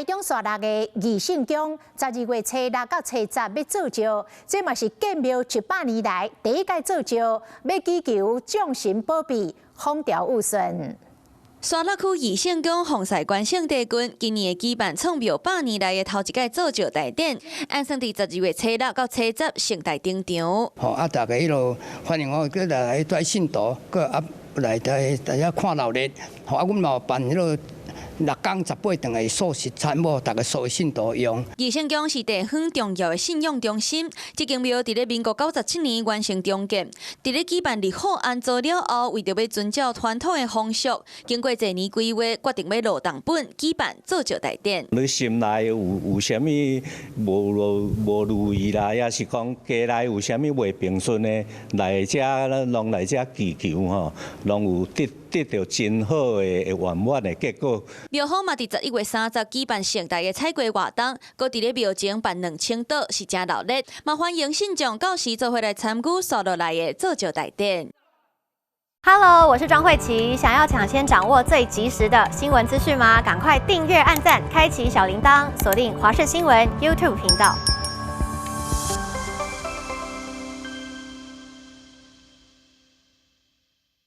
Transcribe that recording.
中沙六的义圣宫，12月初6到初10要造就，这嘛是建庙100年来第一届造就，要祈求众神保庇，风调雨顺。沙鹿区义圣宫奉祀关圣帝君今年会举办创庙100年来的头一届造就大典，按算伫12月初6到初10盛大登场。大家迄落欢迎我，佮来带信徒，佮来大家看闹热。阮嘛办迄落6天18顿的素食餐，无大家所有信徒用。义圣宫是地方重要的信用中心，这间庙伫咧民国97年完成重建。伫咧举办日好安做了后，为着要遵照传统的风俗，经过侪年规划，决定要落重本举办造就大典。你心内有啥物无如意啦，也是讲家内有啥物未平顺的，来遮拢来遮祈求吼，拢有得到真好的圆满的结果。庙方嘛，伫11月30举办盛大的彩龟活动，搁伫咧庙前办2000桌，是真热闹。嘛欢迎信众到时做回来参与刷落来的造就大典。Hello， 我是庄慧琪。想要抢先掌握最及时的新闻资讯吗？赶快订阅、按赞、开启小铃铛，锁定华视新闻 YouTube 频道。